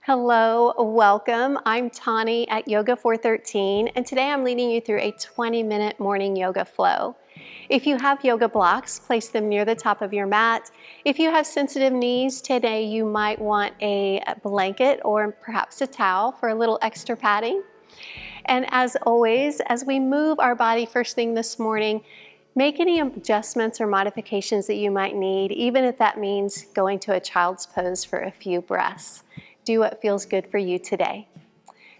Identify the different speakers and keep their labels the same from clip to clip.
Speaker 1: Hello, welcome. I'm Tani at Yoga 413, and today I'm leading you through a 20-minute morning yoga flow. If you have yoga blocks, place them near the top of your mat. If you have sensitive knees, today you might want a blanket or perhaps a towel for a little extra padding. And as always, as we move our body first thing this morning, make any adjustments or modifications that you might need, even if that means going to a child's pose for a few breaths. Do what feels good for you today.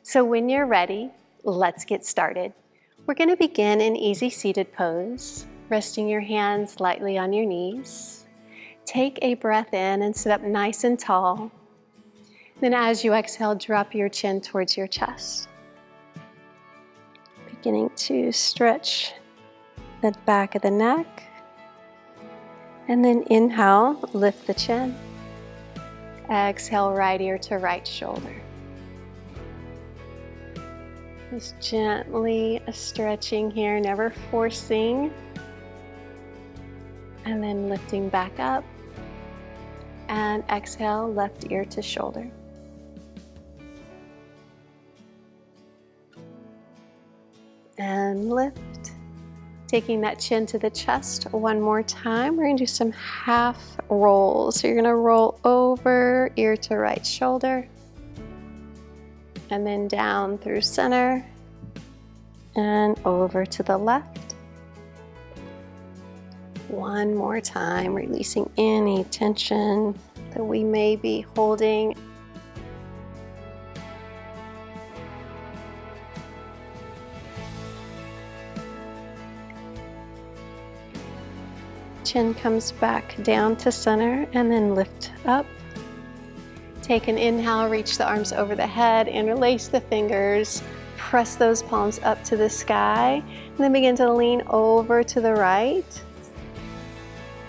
Speaker 1: So when you're ready, let's get started. We're going to begin in easy seated pose, resting your hands lightly on your knees. Take a breath in and sit up nice and tall. Then as you exhale, drop your chin towards your chest. Beginning to stretch the back of the neck. And then inhale, lift the chin. Exhale, right ear to right shoulder. Just gently stretching here, never forcing. And then lifting back up. And exhale, left ear to shoulder. And lift. Taking that chin to the chest one more time. We're going to do some half rolls. So you're going to roll over, ear to right shoulder, and then down through center, and over to the left. One more time, releasing any tension that we may be holding. Chin comes back down to center and then lift up. Take an inhale, reach the arms over the head, interlace the fingers, press those palms up to the sky, and then begin to lean over to the right,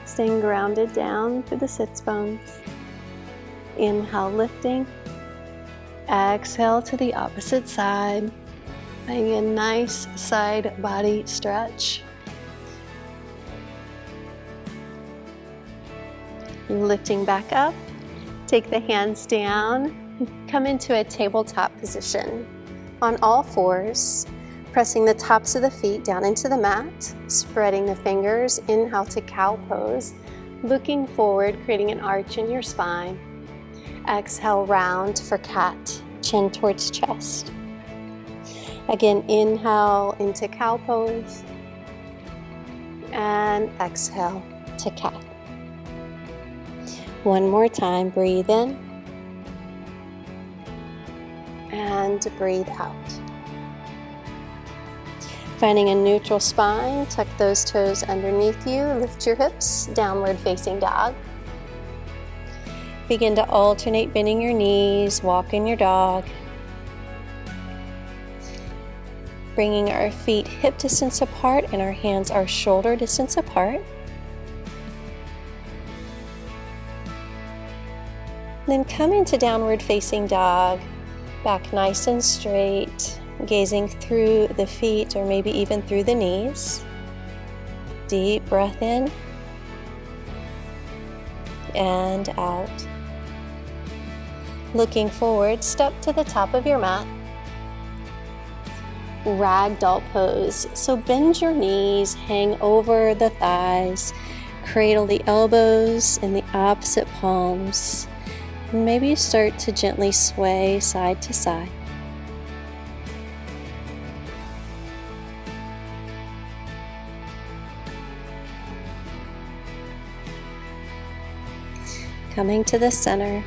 Speaker 1: staying grounded down through the sits bones. Inhale, lifting. Exhale to the opposite side, finding a nice side body stretch. Lifting back up, take the hands down, come into a tabletop position. On all fours, pressing the tops of the feet down into the mat, spreading the fingers, inhale to cow pose, looking forward, creating an arch in your spine. Exhale, round for cat, chin towards chest. Again, inhale into cow pose, and exhale to cat. One more time, breathe in and breathe out. Finding a neutral spine, tuck those toes underneath you, lift your hips, downward facing dog. Begin to alternate bending your knees, walking your dog. Bringing our feet hip distance apart and our hands are shoulder distance apart. Then come into downward facing dog, back nice and straight, gazing through the feet or maybe even through the knees. Deep breath in and out. Looking forward, step to the top of your mat. Ragdoll pose. So bend your knees, hang over the thighs, cradle the elbows in the opposite palms. And maybe start to gently sway side to side. Coming to the center.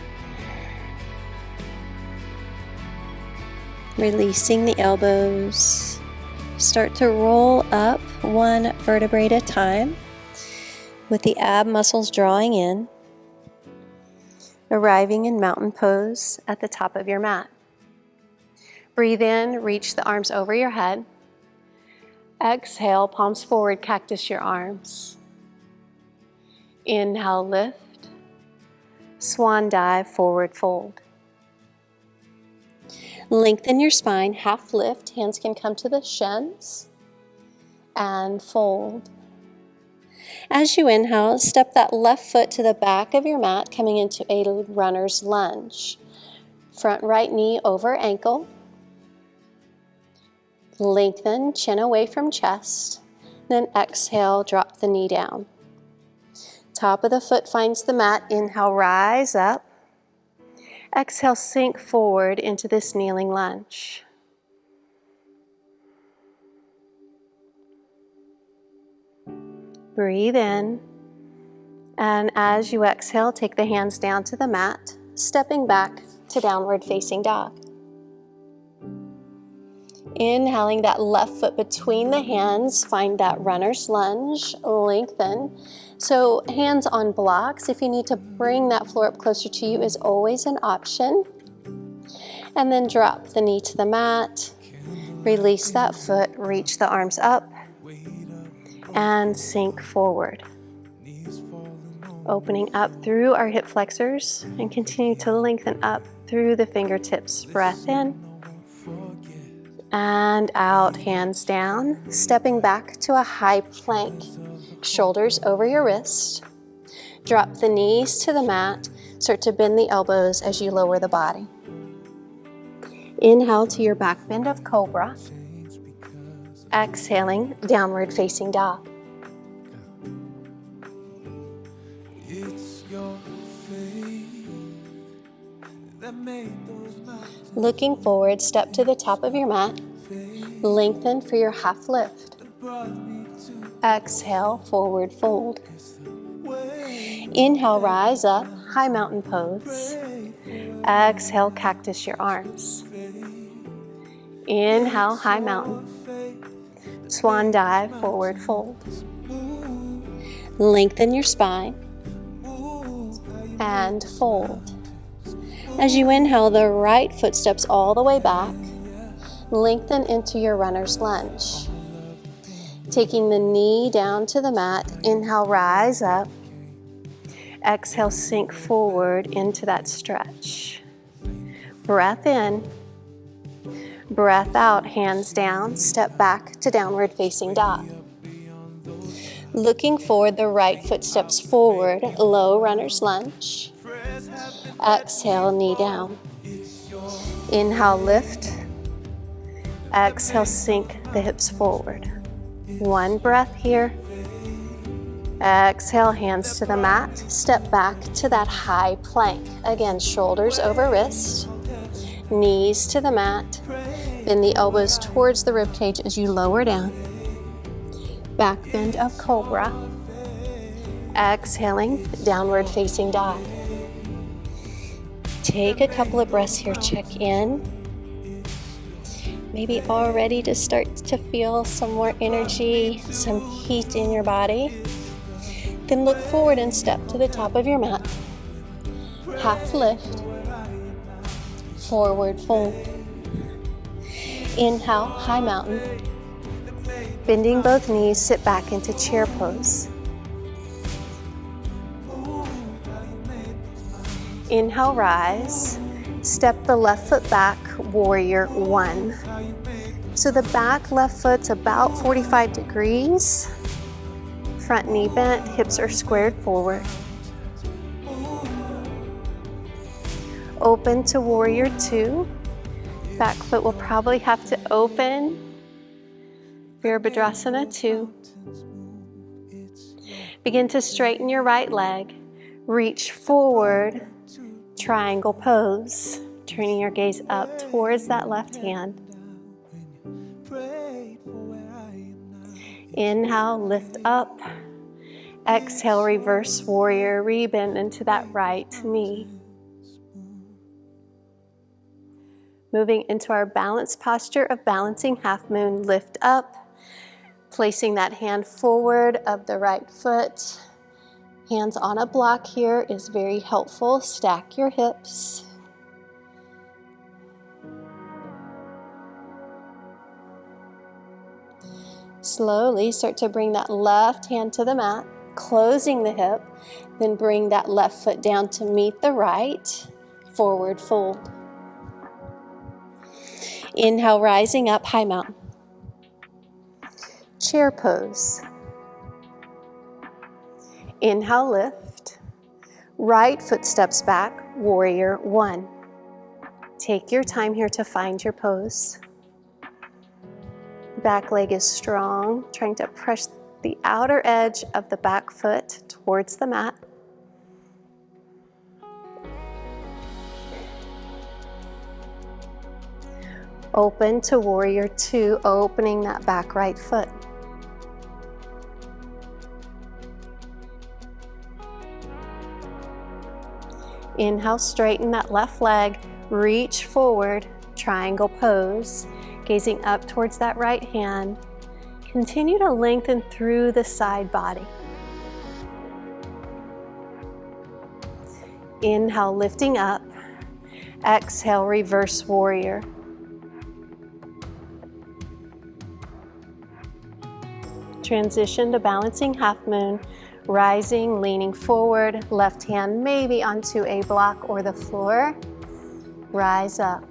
Speaker 1: Releasing the elbows. Start to roll up one vertebrae at a time with the ab muscles drawing in. Arriving in mountain pose at the top of your mat. Breathe in, reach the arms over your head. Exhale, palms forward, cactus your arms. Inhale, lift. Swan dive, forward fold. Lengthen your spine, half lift. Hands can come to the shins. And fold. As you inhale, step that left foot to the back of your mat, coming into a runner's lunge. Front right knee over ankle. Lengthen, chin away from chest. Then exhale, drop the knee down. Top of the foot finds the mat. Inhale, rise up. Exhale, sink forward into this kneeling lunge. Breathe in. And as you exhale, take the hands down to the mat, stepping back to downward facing dog. Inhaling that left foot between the hands, find that runner's lunge, lengthen. So hands on blocks, if you need to bring that floor up closer to you, is always an option. And then drop the knee to the mat, release that foot, reach the arms up, and sink forward. Opening up through our hip flexors and continue to lengthen up through the fingertips. Breath in and out, hands down, stepping back to a high plank. Shoulders over your wrist. Drop the knees to the mat. Start to bend the elbows as you lower the body. Inhale to your back bend of cobra. Exhaling, downward facing dog. Looking forward, step to the top of your mat. Lengthen for your half lift. Exhale, forward fold. Inhale, rise up, high mountain pose. Exhale, cactus your arms. Inhale, high mountain. Swan dive, forward fold. Lengthen your spine. And fold. As you inhale, the right foot steps all the way back. Lengthen into your runner's lunge. Taking the knee down to the mat, inhale, rise up. Exhale, sink forward into that stretch. Breath in. Breath out, hands down, step back to downward facing dog. Looking forward, the right foot steps forward, low runner's lunge. Exhale, knee down. Inhale, lift. Exhale, sink the hips forward. One breath here. Exhale, hands to the mat. Step back to that high plank. Again, shoulders over wrist. Knees to the mat. Bend the elbows towards the ribcage as you lower down. Back bend of cobra. Exhaling, downward facing dog. Take a couple of breaths here, check in. Maybe all ready to start to feel some more energy, some heat in your body. Then look forward and step to the top of your mat. Half lift. Forward fold. Inhale, high mountain. Bending both knees, sit back into chair pose. Inhale, rise. Step the left foot back, warrior one. So the back left foot's about 45 degrees. Front knee bent, hips are squared forward. Open to warrior two. Back foot will probably have to open. Virabhadrasana 2. Begin to straighten your right leg. Reach forward, triangle pose. Turning your gaze up towards that left hand. Inhale, lift up. Exhale, reverse warrior, rebend into that right knee. Moving into our balance posture of balancing half moon, lift up. Placing that hand forward of the right foot. Hands on a block here is very helpful. Stack your hips. Slowly start to bring that left hand to the mat, closing the hip, then bring that left foot down to meet the right, forward fold. Inhale, rising up, high mountain. Chair pose. Inhale, lift. Right foot steps back, warrior one. Take your time here to find your pose. Back leg is strong, trying to press the outer edge of the back foot towards the mat. Open to warrior two, opening that back right foot. Inhale, straighten that left leg, reach forward, triangle pose, gazing up towards that right hand. Continue to lengthen through the side body. Inhale, lifting up. Exhale, reverse warrior. Transition to balancing half moon, rising, leaning forward, left hand maybe onto a block or the floor. Rise up.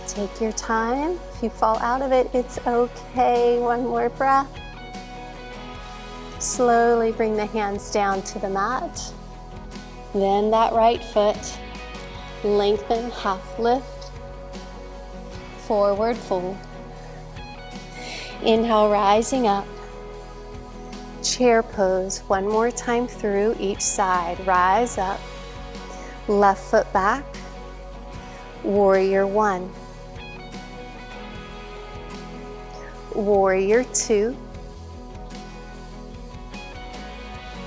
Speaker 1: Take your time. If you fall out of it, it's okay. One more breath. Slowly bring the hands down to the mat. Then that right foot. Lengthen, half lift. Forward fold. Inhale, rising up. Chair pose. One more time through each side. Rise up. Left foot back. Warrior one. Warrior two.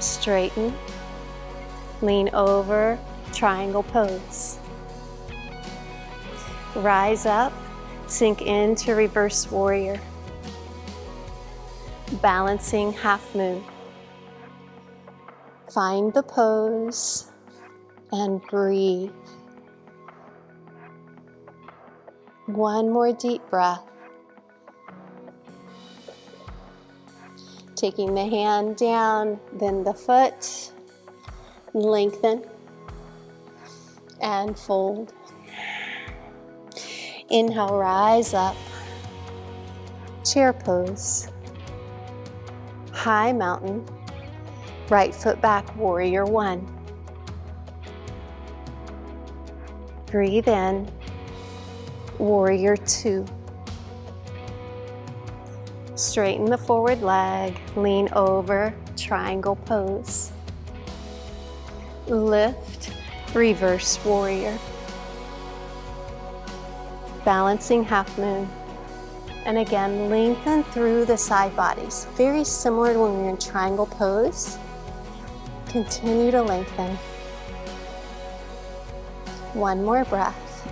Speaker 1: Straighten. Lean over. Triangle pose. Rise up. Sink into reverse warrior. Balancing half moon. Find the pose and breathe. One more deep breath. Taking the hand down, then the foot. Lengthen and fold. Inhale, rise up. Chair pose. High mountain. Right foot back, warrior one. Breathe in. Warrior two. Straighten the forward leg. Lean over, triangle pose. Lift, reverse warrior. Balancing half moon. And again, lengthen through the side bodies. Very similar to when we're in triangle pose. Continue to lengthen. One more breath.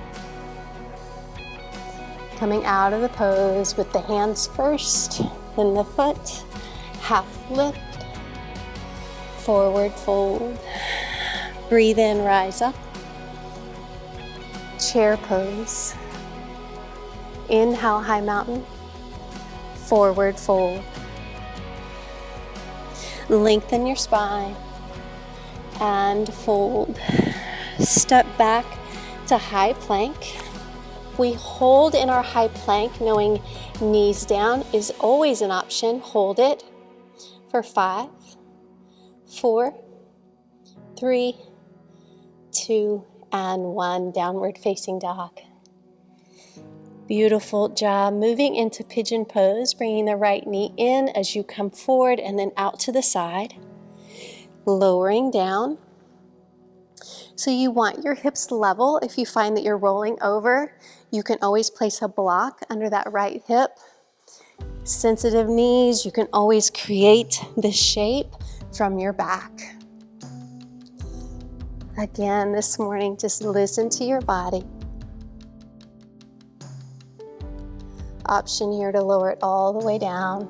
Speaker 1: Coming out of the pose with the hands first, then the foot. Half lift. Forward fold. Breathe in, rise up. Chair pose. Inhale, high mountain. Forward fold. Lengthen your spine and fold. Step back to high plank. We hold in our high plank, knowing knees down is always an option. Hold it for 5, 4, 3, 2, and 1. Downward facing dog. Beautiful job. Moving into pigeon pose, bringing the right knee in as you come forward and then out to the side. Lowering down. So you want your hips level. If you find that you're rolling over, you can always place a block under that right hip. Sensitive knees, you can always create the shape from your back. Again, this morning, just listen to your body. Option here to lower it all the way down.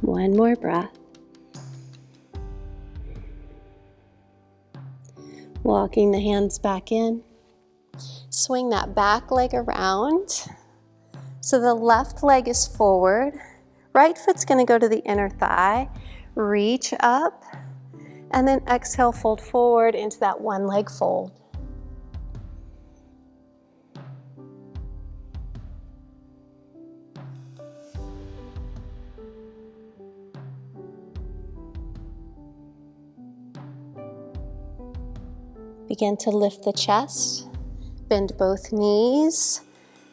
Speaker 1: One more breath. Walking the hands back in. Swing that back leg around. So the left leg is forward. Right foot's going to go to the inner thigh. Reach up. And then exhale, fold forward into that one leg fold. Begin to lift the chest, bend both knees,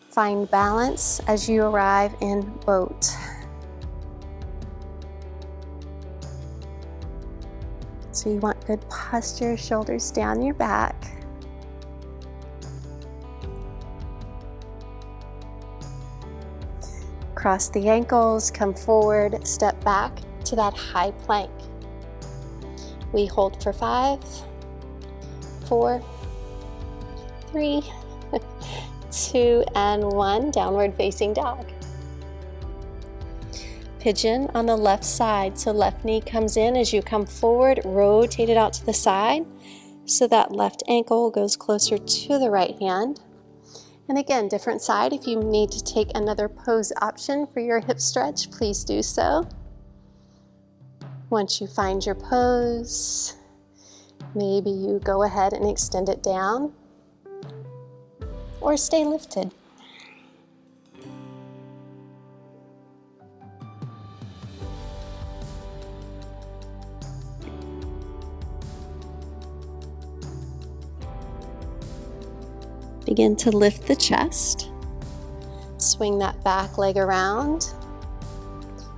Speaker 1: find balance as you arrive in boat. So you want good posture, shoulders down your back. Cross the ankles, come forward, step back to that high plank. We hold for 5, 4, 3, 2, and 1. Downward facing dog. Pigeon on the left side. So left knee comes in as you come forward, rotate it out to the side so that left ankle goes closer to the right hand. And again, different side. If you need to take another pose option for your hip stretch, please do so. Once you find your pose, maybe you go ahead and extend it down or stay lifted. Begin to lift the chest. Swing that back leg around.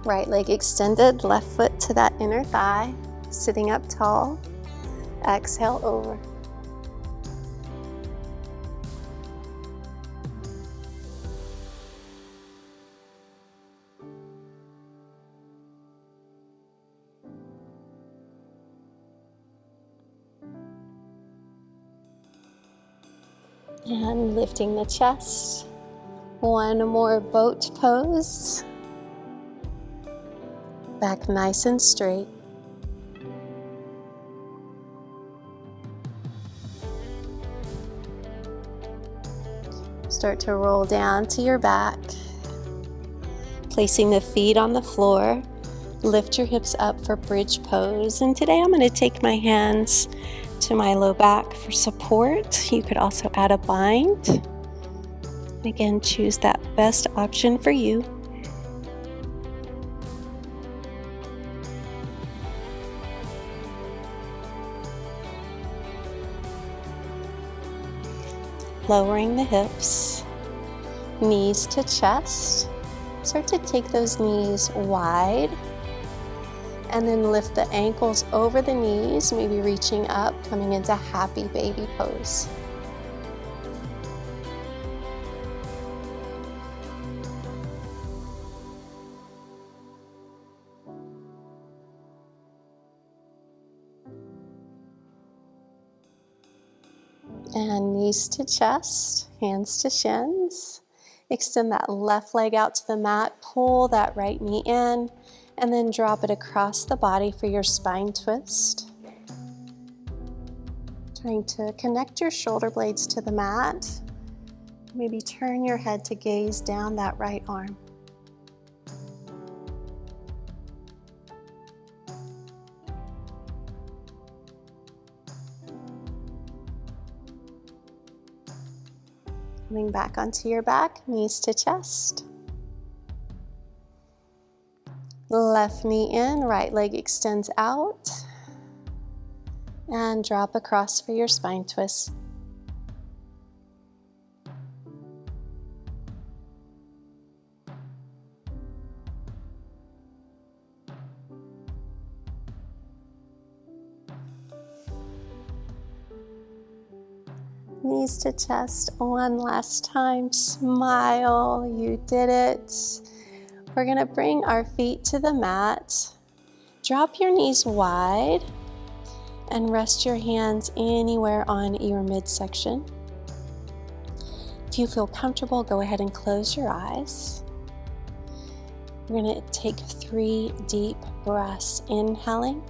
Speaker 1: Right leg extended, left foot to that inner thigh, sitting up tall. Exhale over. And lifting the chest. One more boat pose. Back nice and straight. Start to roll down to your back. Placing the feet on the floor. Lift your hips up for bridge pose. And today I'm going to take my hands to my low back for support. You could also add a bind. Again, choose that best option for you. Lowering the hips, knees to chest. Start to take those knees wide. And then lift the ankles over the knees, maybe reaching up, coming into happy baby pose. And knees to chest, hands to shins. Extend that left leg out to the mat, pull that right knee in, and then drop it across the body for your spine twist. Trying to connect your shoulder blades to the mat. Maybe turn your head to gaze down that right arm. Coming back onto your back, knees to chest. Left knee in, right leg extends out. And drop across for your spine twist. Knees to chest, one last time, smile, you did it. We're gonna bring our feet to the mat. Drop your knees wide and rest your hands anywhere on your midsection. If you feel comfortable, go ahead and close your eyes. We're gonna take 3 deep breaths, inhaling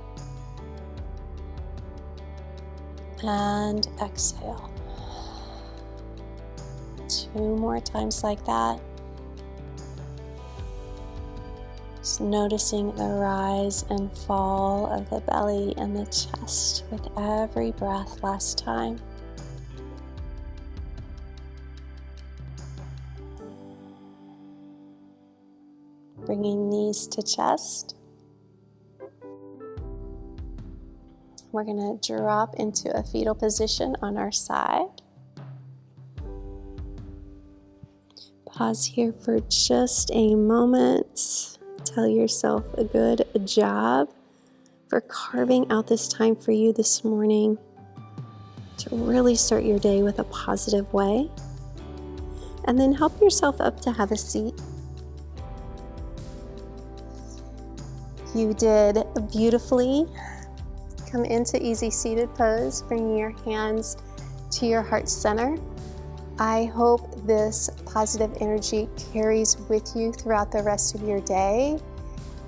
Speaker 1: and exhale. 2 more times like that. Just noticing the rise and fall of the belly and the chest with every breath. Last time. Bringing knees to chest. We're going to drop into a fetal position on our side. Pause here for just a moment. Tell yourself a good job for carving out this time for you this morning to really start your day with a positive way. And then help yourself up to have a seat. You did beautifully. Come into easy seated pose, bringing your hands to your heart center. I hope this positive energy carries with you throughout the rest of your day.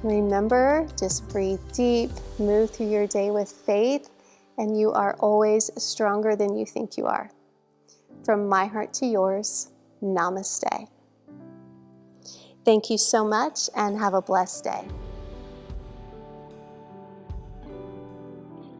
Speaker 1: Remember, just breathe deep, move through your day with faith, and you are always stronger than you think you are. From my heart to yours, namaste. Thank you so much and have a blessed day.